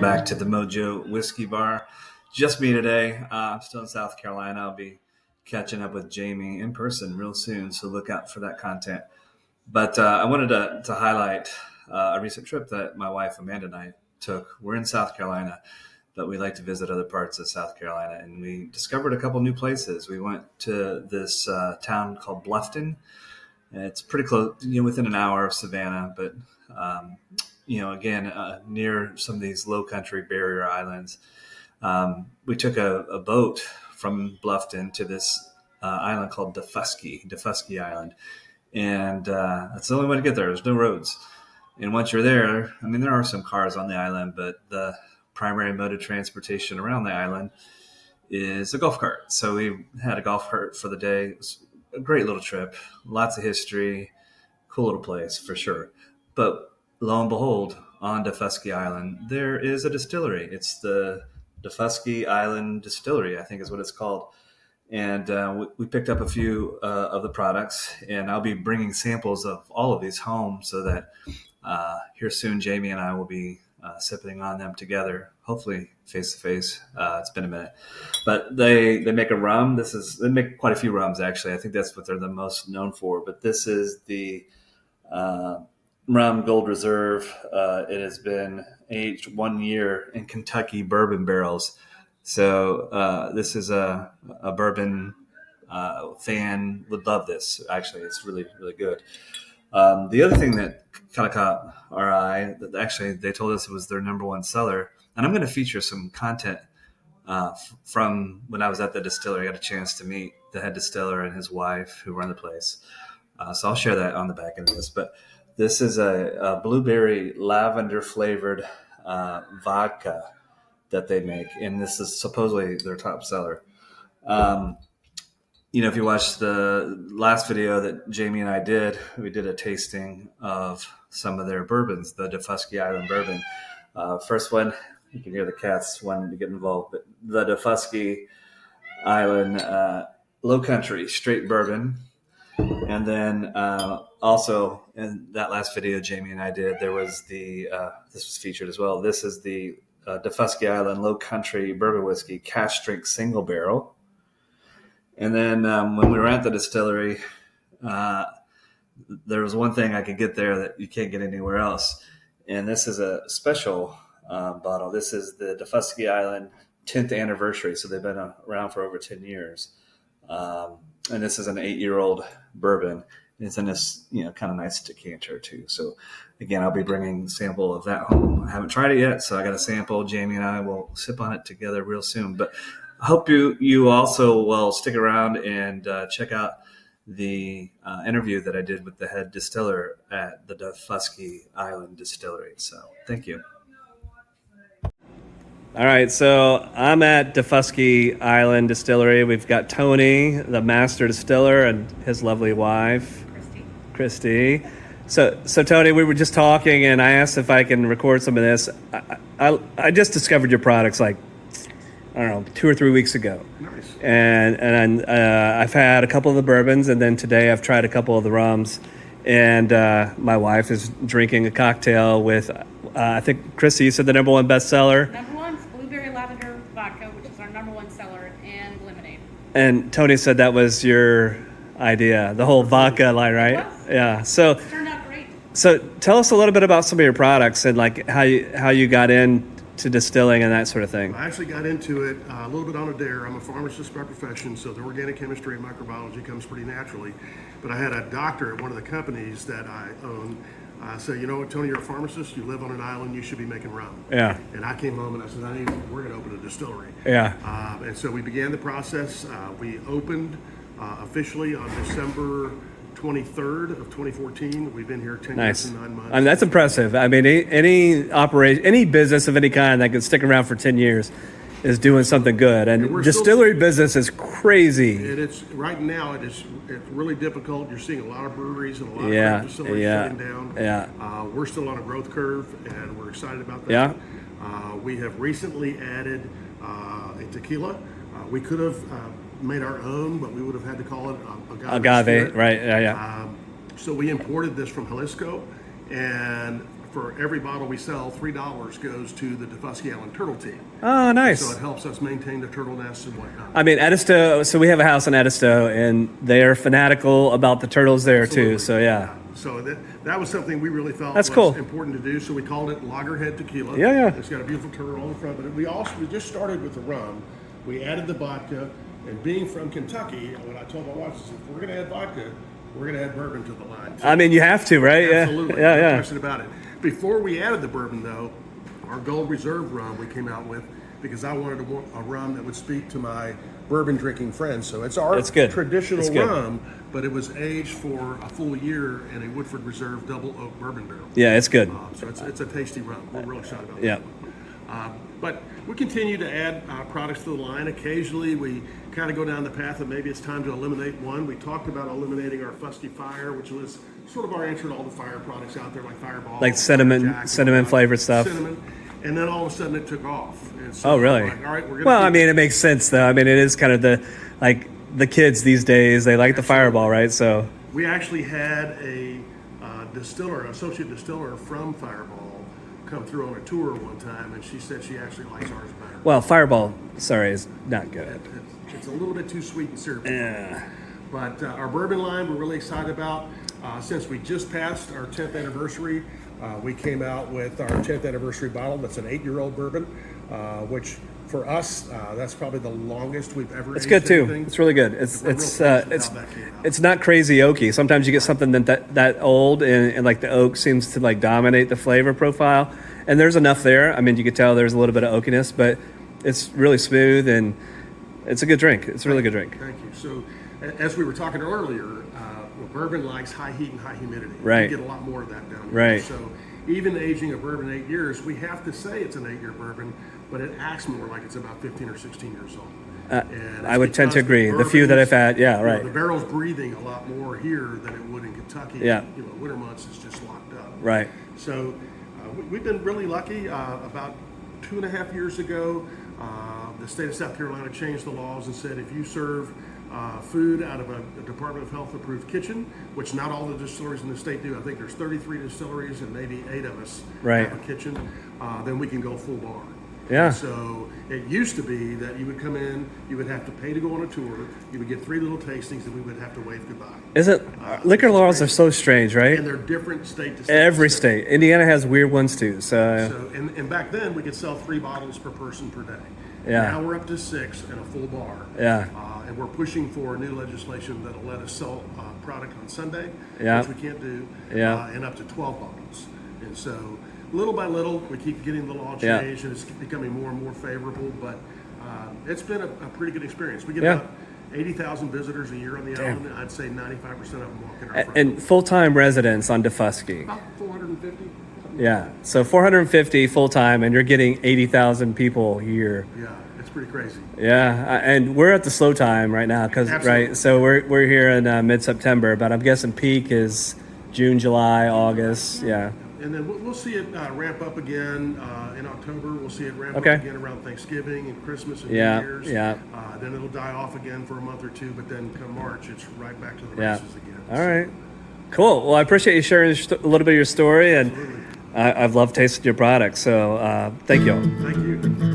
back to the Mojo Whiskey Bar. Just me today. I'm still in South Carolina. I'll be catching up with Jamie in person real soon, so look out for that content. But I wanted to highlight a recent trip that my wife Amanda and I took. We're in South Carolina, but we like to visit other parts of South Carolina, and we discovered a couple new places. We went to this town called Bluffton. It's pretty close, within an hour of Savannah, but again, near some of these low country barrier islands. We took a boat from Bluffton to this island called Daufuskie Island. And that's the only way to get there. There's no roads. And once you're there, there are some cars on the island, but the primary mode of transportation around the island is a golf cart. So we had a golf cart for the day. It was a great little trip, lots of history, cool little place for sure. But lo and behold, on Daufuskie Island, there is a distillery. It's the Daufuskie Island Distillery, I think is what it's called. And we picked up a few of the products, and I'll be bringing samples of all of these home so that here soon, Jamie and I will be sipping on them together, hopefully face to face. It's been a minute, but they make a rum. They make quite a few rums, actually. I think that's what they're the most known for, but this is the Rum Gold Reserve. It has been aged 1 year in Kentucky bourbon barrels. So this is a bourbon fan would love this. Actually, it's really, really good. The other thing that kind of caught our eye, that actually they told us it was their number one seller, and I'm going to feature some content from when I was at the distillery. I got a chance to meet the head distiller and his wife who run the place. So I'll share that on the back end of this. But this is a blueberry lavender flavored vodka that they make, and this is supposedly their top seller. If you watched the last video that Jamie and I did, we did a tasting of some of their bourbons, the Daufuskie Island bourbon. First one, you can hear the cats wanting to get involved, but the Daufuskie Island Low Country Straight Bourbon. And then also in that last video Jamie and I did, there was this was featured as well. This is the Daufuskie Island Low Country Bourbon Whiskey Cask Strength Single Barrel. And then when we were at the distillery, there was one thing I could get there that you can't get anywhere else. And this is a special bottle. This is the Daufuskie Island 10th anniversary. So they've been around for over 10 years. And this is an 8-year-old bourbon. It's in this, kind of nice decanter too. So again, I'll be bringing a sample of that home. I haven't tried it yet, so I got a sample. Jamie and I will sip on it together real soon. But I hope you also will stick around and check out the interview that I did with the head distiller at the Daufuskie Island Distillery. So thank you. All right, so I'm at Daufuskie Island Distillery. We've got Tony, the master distiller, and his lovely wife, Christy. So Tony, we were just talking, and I asked if I can record some of this. I just discovered your products like, I don't know, 2 or 3 weeks ago. Nice. And I've had a couple of the bourbons, and then today I've tried a couple of the rums. And my wife is drinking a cocktail with, I think, Christy, you said the number one bestseller. Number one is blueberry lavender vodka, which is our number one seller, and lemonade. And Tony said that was your idea, the whole vodka line, right? Yes. Yeah. So It turned out great. So tell us a little bit about some of your products and like how you got into distilling and that sort of thing. I actually got into it a little bit on a dare. I'm a pharmacist by profession, so the organic chemistry and microbiology comes pretty naturally. But I had a doctor at one of the companies that I own say, you know what, Tony, you're a pharmacist, you live on an island, you should be making rum. Yeah. And I came home and I said, we're going to open a distillery. Yeah. And so we began the process. We opened officially on December 23rd of 2014. We've been here 10 Nice. years and 9 months. I mean, that's impressive. I mean, any operation, any business of any kind that can stick around for 10 years is doing something good. And we're distillery business is crazy. It's right now. It's really difficult. You're seeing a lot of breweries and a lot of Yeah, craft facilities yeah, shutting down. yeah. We're still on a growth curve, and we're excited about that. Yeah. We have recently added a tequila. We could have made our own, but we would have had to call it agave. Agave, spirit. right? Yeah, yeah. So we imported this from Jalisco, and for every bottle we sell, $3 goes to the Defusky Island Turtle Team. Oh, nice. So it helps us maintain the turtle nests and whatnot. I mean, Edisto, so we have a house in Edisto, and they're fanatical about the turtles there too. Absolutely. So yeah. So that was something we really felt That's was cool. important to do. So we called it Loggerhead Tequila. Yeah. It's got a beautiful turtle on the front, but we just started with the rum. We added the vodka, and being from Kentucky, when I told my wife, I said, if we're going to add vodka, we're going to add bourbon to the line. I mean, you have to, right? Absolutely. Yeah. No Yeah. question about it. Before we added the bourbon, though, our Gold Reserve rum we came out with because I wanted a rum that would speak to my bourbon drinking friends. So it's our good. traditional It's good. rum, but it was aged for a full year in a Woodford Reserve double oak bourbon barrel. Yeah, it's good. So it's a tasty rum. We're really excited about Yeah. that. But we continue to add products to the line. Occasionally, we kind of go down the path of maybe it's time to eliminate one. We talked about eliminating our Fusty Fire, which was sort of our intro to all the fire products out there, like Fireball, Like cinnamon Jack, cinnamon flavored stuff. cinnamon. And then all of a sudden, it took off. And so Oh, really? we're like, all right, we're gonna Well, I keep- mean, it makes sense though. I mean, it is kind of the kids these days. They like the Fireball, right? So we actually had a associate distiller from Fireball, come through on a tour one time, and she said she actually likes ours better. well, Fireball, sorry, is not good. It's a little bit too sweet and syrupy. Yeah. But our bourbon line, we're really excited about. Since we just passed our 10th anniversary, we came out with our 10th anniversary bottle. That's an 8-year-old bourbon, which for us, that's probably the longest we've ever. It's aged good too. anything. It's really good. We're real pleased with how that came out. It's not crazy oaky. Sometimes you get something that old and like the oak seems to like dominate the flavor profile. And there's enough there. I mean, you could tell there's a little bit of oakiness, but it's really smooth and it's a good drink. It's a really good drink. Thank you. So, as we were talking earlier, bourbon likes high heat and high humidity. Right. We get a lot more of that down here. Right. So, even aging a bourbon 8 years, we have to say it's an 8-year bourbon, but it acts more like it's about 15 or 16 years old. And I it's would tend to because agree. The few that I've had, yeah, you know, right. the barrel's breathing a lot more here than it would in Kentucky. Yeah. You know, winter months it's just locked up. Right. So we've been really lucky. About 2.5 years ago, the state of South Carolina changed the laws and said if you serve food out of a Department of Health approved kitchen, which not all the distilleries in the state do. I think there's 33 distilleries and maybe 8 of us Right. have a kitchen. Then we can go full bar. Yeah. So it used to be that you would come in, you would have to pay to go on a tour, you would get 3 little tastings, and we would have to wave goodbye. Isn't liquor laws are so strange, right? And they're different state to state. Every state. Indiana has weird ones too. So So, and back then we could sell 3 bottles per person per day. Yeah. Now we're up to 6 in a full bar. Yeah. And we're pushing for new legislation that'll let us sell product on Sunday, Yeah. which we can't do. Yeah. And up to 12 bottles. And so, little by little, we keep getting the law Yeah. changed, and it's becoming more and more favorable. But it's been a pretty good experience. We get Yeah. about 80,000 visitors a year on the island. I'd say 95% of them walk in our front. and full-time residents on Defusky. About 450. Yeah. So 450 full-time, and you're getting 80,000 people a year. Yeah, it's pretty crazy. Yeah, and we're at the slow time right now because Absolutely. right. So we're here in mid-September, but I'm guessing peak is June, July, August. Yeah. And then we'll see it ramp up again in October. We'll see it ramp Okay. up again around Thanksgiving and Christmas and Yeah, New Year's. yeah. Then it'll die off again for a month or two, but then come March, it's right back to the Yeah. races again. All right. Cool. Well, I appreciate you sharing a little bit of your story, and I've loved tasting your products. So thank you. Thank you.